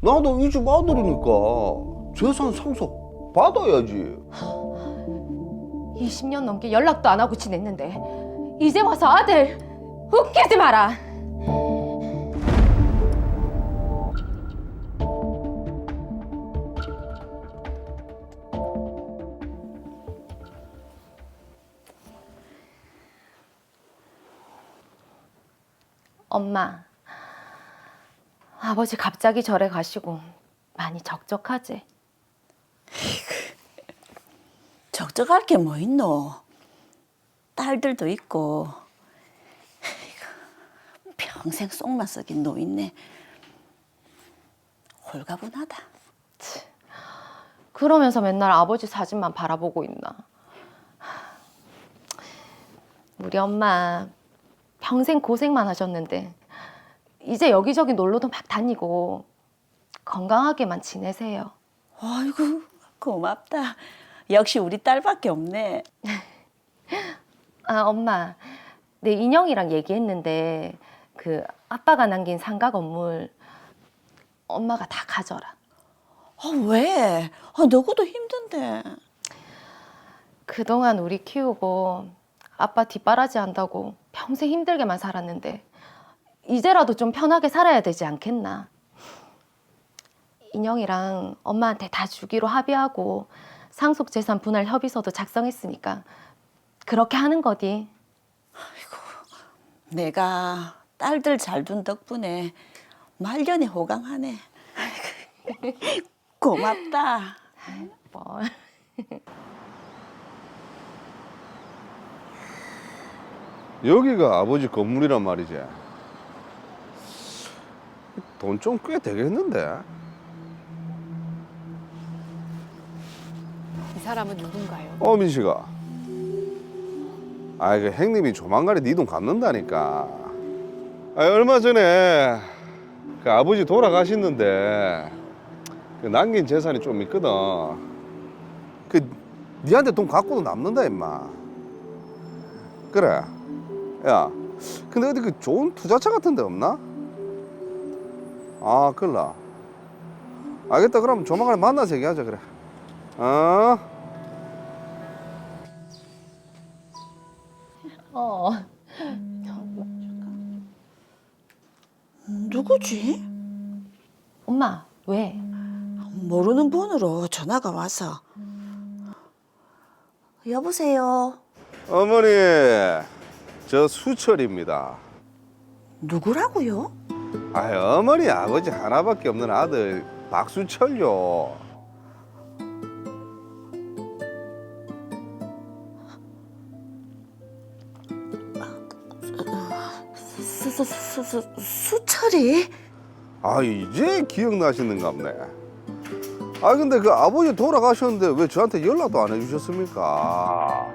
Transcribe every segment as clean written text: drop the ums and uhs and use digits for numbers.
나도 이 집 아들이니까 재산 상속 받아야지. 20년 넘게 연락도 안 하고 지냈는데 이제 와서 아들 웃기지 마라. 엄마, 아버지 갑자기 절에 가시고 많이 적적하지? 적적할 게 뭐 있노? 딸들도 있고 평생 쏙만 썩인 노인네. 홀가분하다. 그러면서 맨날 아버지 사진만 바라보고 있나? 우리 엄마 평생 고생만 하셨는데 이제 여기저기 놀러도 막 다니고 건강하게만 지내세요. 아이고 고맙다. 역시 우리 딸밖에 없네. 아, 엄마, 내 인형이랑 얘기했는데 그 아빠가 남긴 상가 건물 엄마가 다 가져라. 왜? 너고도 힘든데. 그동안 우리 키우고 아빠 뒷바라지 한다고 평생 힘들게만 살았는데 이제라도 좀 편하게 살아야 되지 않겠나. 인형이랑 엄마한테 다 주기로 합의하고 상속재산 분할 협의서도 작성했으니까 그렇게 하는 거디. 내가 딸들 잘 둔 덕분에 말년에 호강하네. 고맙다. 뭐. 여기가 아버지 건물이란 말이지. 돈 좀 꽤 되겠는데? 이 사람은 누군가요? 민식아. 그 형님이 조만간에 네 돈 갚는다니까. 얼마 전에 그 아버지 돌아가셨는데 그 남긴 재산이 좀 있거든. 그 니한테 돈 갖고도 남는다 임마. 그래. 야, 근데 어디 그 좋은 투자처 같은 데 없나? 그래. 알겠다. 그럼 조만간에 만나서 얘기하자. 그래. 누구지? 엄마, 왜? 모르는 번호로 전화가 와서. 여보세요. 어머니, 저 수철입니다. 누구라고요? 어머니 아버지 하나밖에 없는 아들 박수철요. 수철이? 이제 기억나시는갑네. 근데 그 아버지 돌아가셨는데 왜 저한테 연락도 안 해주셨습니까?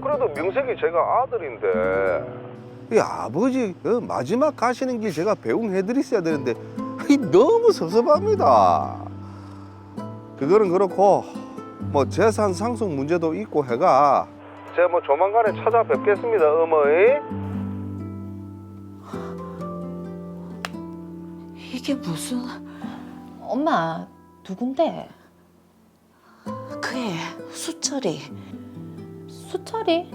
그래도 명색이 제가 아들인데 이 아버지 마지막 가시는 길 제가 배웅해드렸어야 되는데 너무 섭섭합니다. 그거는 그렇고 뭐 재산 상속 문제도 있고 해가 제가 뭐 조만간에 찾아뵙겠습니다, 어머니. 이게 무슨... 엄마, 누군데? 그애 수철이. 수철이?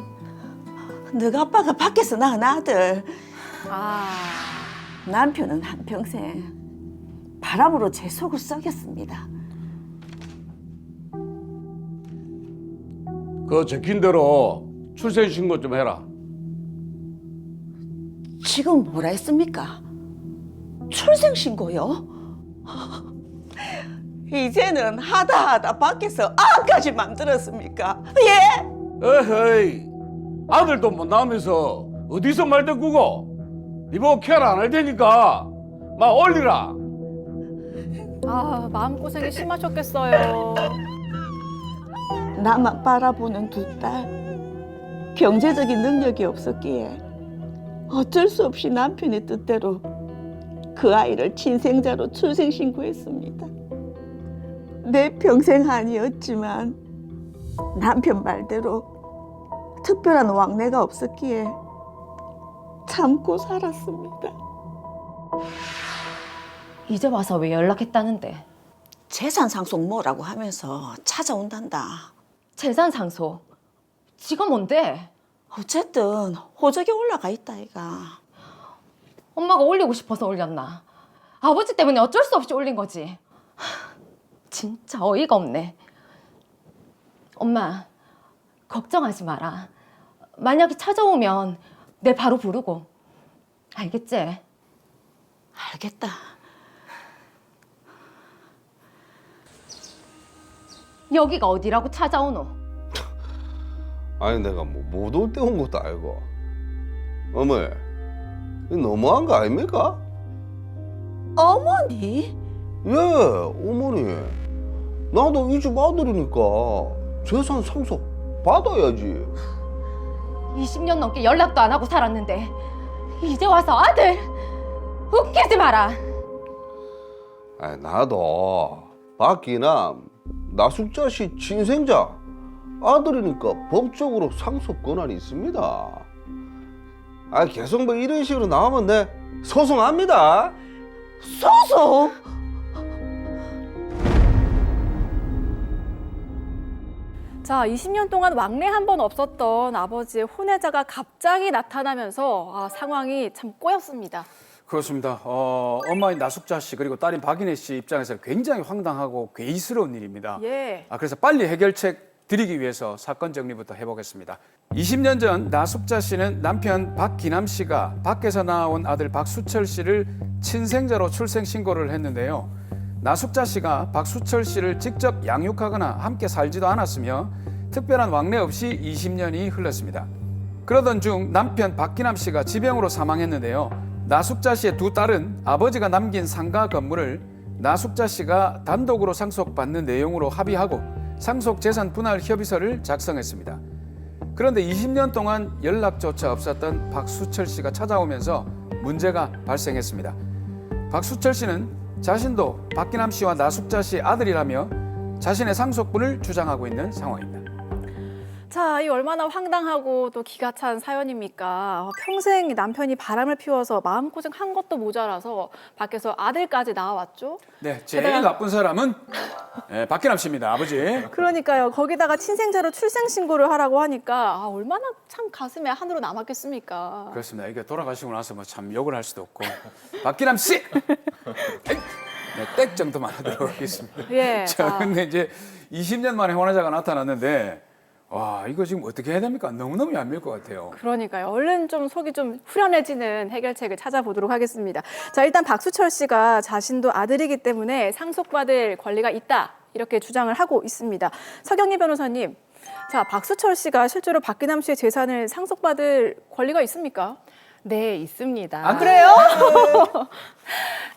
너가 아빠가 밖에서 낳은 아들. 아, 남편은 한평생 바람으로 제 속을 썩였습니다. 그 적힌 대로 출생 신고 좀 해라. 지금 뭐라 했습니까? 출생신고요? 이제는 하다 밖에서 아까지 만들었습니까? 예? 에헤이, 아들도 못 낳으면서 어디서 말대꾸고? 이보 케어 안 할 테니까 막 올리라. 아, 마음고생이 심하셨겠어요. 나만 바라보는 두 딸. 경제적인 능력이 없었기에 어쩔 수 없이 남편의 뜻대로 그 아이를 친생자로 출생신고했습니다. 내 평생 한이었지만 남편 말대로 특별한 왕래가 없었기에 참고 살았습니다. 이제 와서 왜 연락했다는데? 재산 상속 뭐라고 하면서 찾아온단다. 재산 상속. 지가 뭔데? 어쨌든 호적에 올라가 있다 이가. 엄마가 올리고 싶어서 올렸나? 아버지 때문에 어쩔 수 없이 올린 거지. 진짜 어이가 없네. 엄마, 걱정하지 마라. 만약에 찾아오면 내 바로 부르고. 알겠지? 알겠다. 여기가 어디라고 찾아오노? 아니 내가 뭐 못 올 때 온 것도 알고. 어머니, 이거 너무한 거 아닙니까? 어머니? 예, 어머니. 나도 이 집 아들이니까 재산 상속 받아야지. 20년 넘게 연락도 안 하고 살았는데 이제 와서 아들! 웃기지 마라. 아니, 나도 박기남 나숙자 씨 친생자 아들이니까 법적으로 상속 권한이 있습니다. 아, 계속 뭐 이런 식으로 나오면 내 소송합니다. 소송? 자, 20년 동안 왕래 한 번 없었던 아버지의 혼외자가 갑자기 나타나면서 상황이 참 꼬였습니다. 그렇습니다. 엄마인 나숙자 씨 그리고 딸인 박인혜 씨 입장에서 굉장히 황당하고 괴이스러운 일입니다. 예. 그래서 빨리 해결책 드리기 위해서 사건 정리부터 해보겠습니다. 20년 전 나숙자 씨는 남편 박기남 씨가 밖에서 낳아온 아들 박수철 씨를 친생자로 출생 신고를 했는데요. 나숙자 씨가 박수철 씨를 직접 양육하거나 함께 살지도 않았으며 특별한 왕래 없이 20년이 흘렀습니다. 그러던 중 남편 박기남 씨가 지병으로 사망했는데요. 나숙자 씨의 두 딸은 아버지가 남긴 상가 건물을 나숙자 씨가 단독으로 상속받는 내용으로 합의하고 상속재산 분할 협의서를 작성했습니다. 그런데 20년 동안 연락조차 없었던 박수철 씨가 찾아오면서 문제가 발생했습니다. 박수철 씨는 자신도 박기남 씨와 나숙자 씨 아들이라며 자신의 상속분을 주장하고 있는 상황입니다. 자, 이 얼마나 황당하고 또 기가 찬 사연입니까? 평생 남편이 바람을 피워서 마음고생 한 것도 모자라서 밖에서 아들까지 나와왔죠? 네, 제일 나쁜 사람은 박기남 씨입니다, 아버지. 그러니까요. 거기다가 친생자로 출생신고를 하라고 하니까 얼마나 참 가슴에 한으로 남았겠습니까? 그렇습니다. 이게 돌아가시고 나서 뭐 참 욕을 할 수도 없고. 박기남 씨! 네, 땡 정도만 하도록 하겠습니다. 예. 자, 근데 이제 20년 만에 혼외자가 나타났는데 와, 이거 지금 어떻게 해야 됩니까? 너무너무 얄미울 것 같아요. 그러니까요. 얼른 좀 속이 좀 후련해지는 해결책을 찾아보도록 하겠습니다. 자, 일단 박수철 씨가 자신도 아들이기 때문에 상속받을 권리가 있다. 이렇게 주장을 하고 있습니다. 서경리 변호사님, 자, 박수철 씨가 실제로 박기남 씨의 재산을 상속받을 권리가 있습니까? 네, 있습니다. 안 그래요?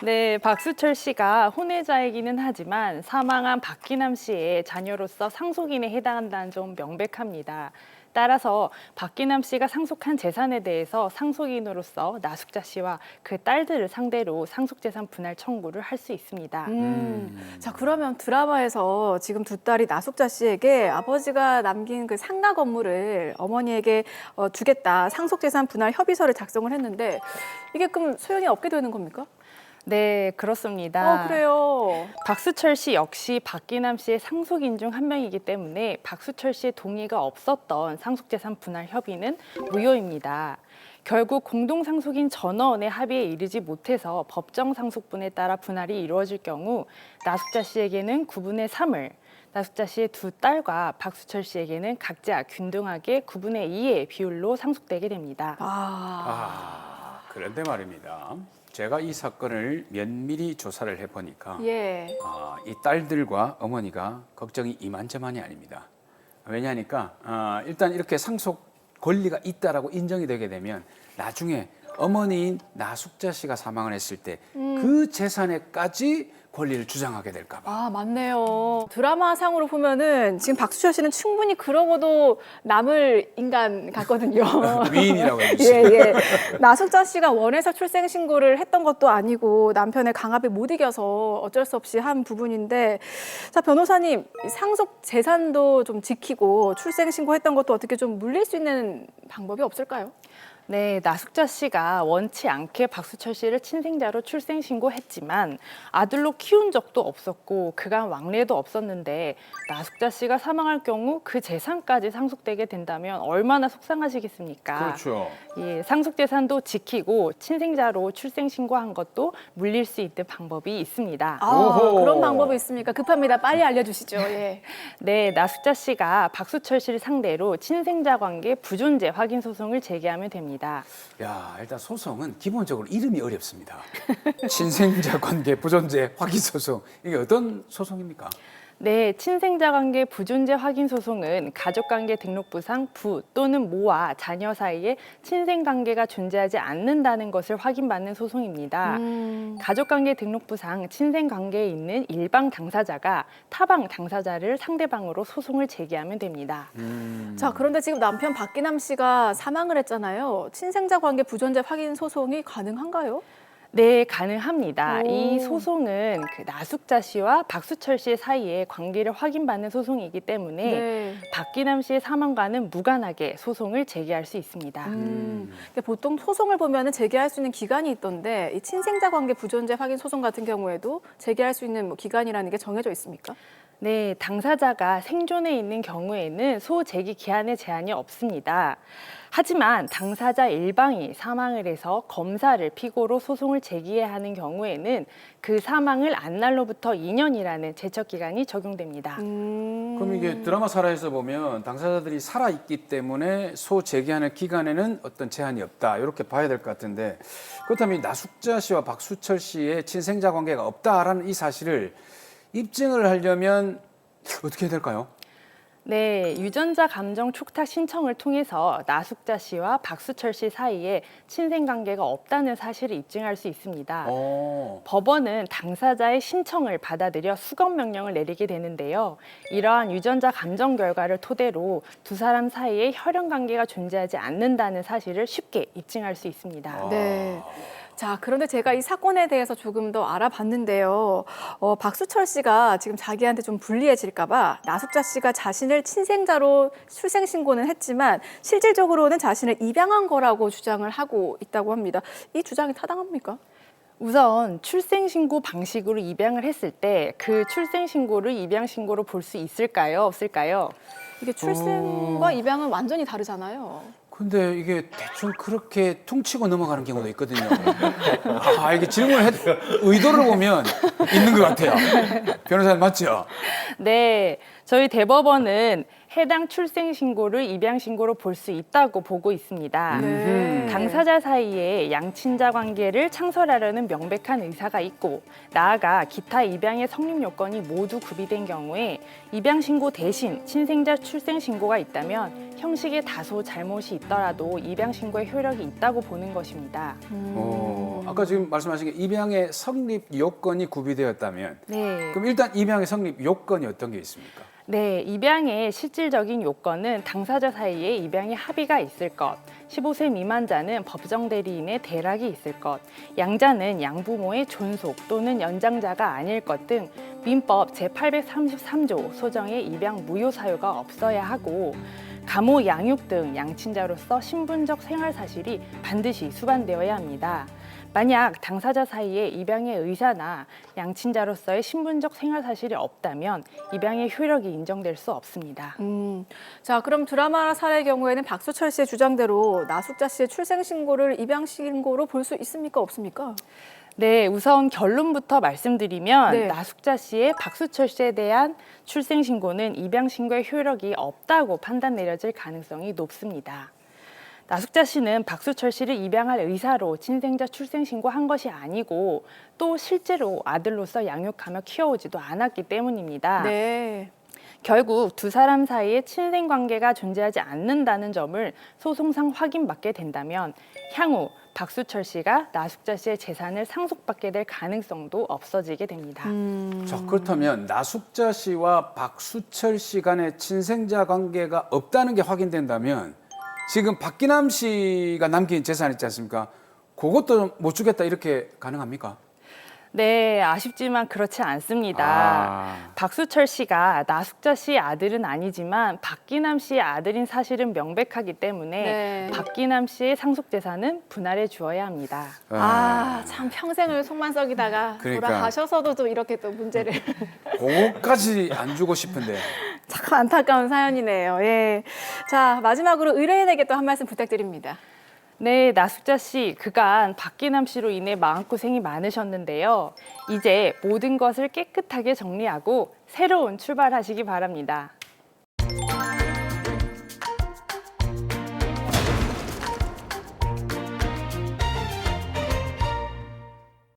네, 박수철 씨가 혼외자이기는 하지만 사망한 박기남 씨의 자녀로서 상속인에 해당한다는 점 명백합니다. 따라서 박기남 씨가 상속한 재산에 대해서 상속인으로서 나숙자 씨와 그 딸들을 상대로 상속재산 분할 청구를 할 수 있습니다. 자, 그러면 드라마에서 지금 두 딸이 나숙자 씨에게 아버지가 남긴 그 상가 건물을 어머니에게 주겠다, 상속재산 분할 협의서를 작성을 했는데 이게 그럼 소용이 없게 되는 겁니까? 네, 그렇습니다. 그래요. 박수철 씨 역시 박기남 씨의 상속인 중 한 명이기 때문에 박수철 씨의 동의가 없었던 상속재산 분할 협의는 무효입니다. 결국 공동상속인 전원의 합의에 이르지 못해서 법정 상속분에 따라 분할이 이루어질 경우 나숙자 씨에게는 9분의 3을, 나숙자 씨의 두 딸과 박수철 씨에게는 각자 균등하게 9분의 2의 비율로 상속되게 됩니다. 그런데 말입니다. 제가 이 사건을 면밀히 조사를 해보니까 예. 이 딸들과 어머니가 걱정이 이만저만이 아닙니다. 왜냐하니까 일단 이렇게 상속 권리가 있다라고 인정이 되게 되면 나중에 어머니인 나숙자 씨가 사망을 했을 때 그 재산에까지 권리를 주장하게 될까 봐. 맞네요. 드라마상으로 보면은 지금 박수철 씨는 충분히 그러고도 남을 인간 같거든요. 위인이라고 해주세요. 예. 나숙자 씨가 원해서 출생 신고를 했던 것도 아니고 남편의 강압에 못 이겨서 어쩔 수 없이 한 부분인데, 자, 변호사님, 상속 재산도 좀 지키고 출생 신고했던 것도 어떻게 좀 물릴 수 있는 방법이 없을까요? 네, 나숙자 씨가 원치 않게 박수철 씨를 친생자로 출생 신고했지만 아들로 키운 적도 없었고 그간 왕래도 없었는데 나숙자 씨가 사망할 경우 그 재산까지 상속되게 된다면 얼마나 속상하시겠습니까? 그렇죠. 예, 상속 재산도 지키고 친생자로 출생 신고한 것도 물릴 수 있는 방법이 있습니다. 아, 오호. 그런 방법이 있습니까? 급합니다. 빨리 알려주시죠. 예. 네, 나숙자 씨가 박수철 씨를 상대로 친생자 관계 부존재 확인 소송을 제기하면 됩니다. 야, 일단 소송은 기본적으로 이름이 어렵습니다. 친생자 관계 부존재 확인 소송. 이게 어떤 소송입니까? 네, 친생자 관계 부존재 확인 소송은 가족관계 등록부상 부 또는 모와 자녀 사이에 친생 관계가 존재하지 않는다는 것을 확인받는 소송입니다. 가족관계 등록부상 친생 관계에 있는 일방 당사자가 타방 당사자를 상대방으로 소송을 제기하면 됩니다. 자, 그런데 지금 남편 박기남 씨가 사망을 했잖아요. 친생자 관계 부존재 확인 소송이 가능한가요? 네, 가능합니다. 오. 이 소송은 그 나숙자 씨와 박수철 씨 사이에 관계를 확인받는 소송이기 때문에 네. 박기남 씨의 사망과는 무관하게 소송을 제기할 수 있습니다. 근데 보통 소송을 보면은 제기할 수 있는 기간이 있던데 이 친생자 관계 부존재 확인 소송 같은 경우에도 제기할 수 있는 뭐 기간이라는 게 정해져 있습니까? 네, 당사자가 생존해 있는 경우에는 소제기 기한에 제한이 없습니다. 하지만 당사자 일방이 사망을 해서 검사를 피고로 소송을 제기해야 하는 경우에는 그 사망을 안 날로부터 2년이라는 제척 기간이 적용됩니다. 그럼 이게 드라마 살아에서 보면 당사자들이 살아있기 때문에 소 제기하는 기간에는 어떤 제한이 없다 이렇게 봐야 될 것 같은데 그렇다면 이 나숙자 씨와 박수철 씨의 친생자 관계가 없다라는 이 사실을 입증을 하려면 어떻게 해야 될까요? 네, 유전자 감정 촉탁 신청을 통해서 나숙자 씨와 박수철 씨 사이에 친생 관계가 없다는 사실을 입증할 수 있습니다. 법원은 당사자의 신청을 받아들여 수검 명령을 내리게 되는데요. 이러한 유전자 감정 결과를 토대로 두 사람 사이에 혈연 관계가 존재하지 않는다는 사실을 쉽게 입증할 수 있습니다. 네. 자, 그런데 제가 이 사건에 대해서 조금 더 알아봤는데요. 박수철 씨가 지금 자기한테 좀 불리해질까 봐 나숙자 씨가 자신을 친생자로 출생 신고는 했지만 실질적으로는 자신을 입양한 거라고 주장을 하고 있다고 합니다. 이 주장이 타당합니까? 우선 출생신고 방식으로 입양을 했을 때 그 출생신고를 입양신고로 볼 수 있을까요? 없을까요? 이게 출생과 입양은 완전히 다르잖아요. 근데 이게 대충 그렇게 퉁치고 넘어가는 경우도 있거든요. 아, 이게 의도를 보면 있는 것 같아요. 변호사님 맞죠? 네, 저희 대법원은 해당 출생신고를 입양신고로 볼 수 있다고 보고 있습니다. 네. 당사자 사이에 양친자 관계를 창설하려는 명백한 의사가 있고 나아가 기타 입양의 성립 요건이 모두 구비된 경우에 입양신고 대신 친생자 출생신고가 있다면 형식에 다소 잘못이 있더라도 입양신고의 효력이 있다고 보는 것입니다. 아까 지금 말씀하신 게 입양의 성립 요건이 구비되었다면 네. 그럼 일단 입양의 성립 요건이 어떤 게 있습니까? 네, 입양의 실질적인 요건은 당사자 사이에 입양의 합의가 있을 것, 15세 미만자는 법정 대리인의 대락이 있을 것, 양자는 양부모의 존속 또는 연장자가 아닐 것 등 민법 제833조 소정의 입양 무효 사유가 없어야 하고 가모 양육 등 양친자로서 신분적 생활 사실이 반드시 수반되어야 합니다. 만약 당사자 사이에 입양의 의사나 양친자로서의 신분적 생활 사실이 없다면 입양의 효력이 인정될 수 없습니다. 자, 그럼 드라마 살의 경우에는 박수철 씨의 주장대로 나숙자 씨의 출생 신고를 입양 신고로 볼 수 있습니까? 없습니까? 네, 우선 결론부터 말씀드리면 네. 나숙자 씨의 박수철 씨에 대한 출생 신고는 입양 신고의 효력이 없다고 판단 내려질 가능성이 높습니다. 나숙자 씨는 박수철 씨를 입양할 의사로 친생자 출생 신고한 것이 아니고 또 실제로 아들로서 양육하며 키워오지도 않았기 때문입니다. 네. 결국 두 사람 사이에 친생 관계가 존재하지 않는다는 점을 소송상 확인받게 된다면 향후 박수철 씨가 나숙자 씨의 재산을 상속받게 될 가능성도 없어지게 됩니다. 자, 그렇다면 나숙자 씨와 박수철 씨 간의 친생자 관계가 없다는 게 확인된다면 지금 박기남 씨가 남긴 재산 있지 않습니까? 그것도 못 주겠다 이렇게 가능합니까? 네, 아쉽지만 그렇지 않습니다. 아. 박수철 씨가 나숙자 씨의 아들은 아니지만 박기남 씨의 아들인 사실은 명백하기 때문에 네. 박기남 씨의 상속 재산은 분할해 주어야 합니다. 아, 참 평생을 속만 썩이다가 그러니까. 돌아가셔서도 또 이렇게 또 문제를 그거까지 안 주고 싶은데. 참 안타까운 사연이네요. 예. 자, 마지막으로 의뢰인에게 또 한 말씀 부탁드립니다. 네, 나숙자 씨, 그간 박기남 씨로 인해 마음고생이 많으셨는데요. 이제 모든 것을 깨끗하게 정리하고 새로운 출발하시기 바랍니다.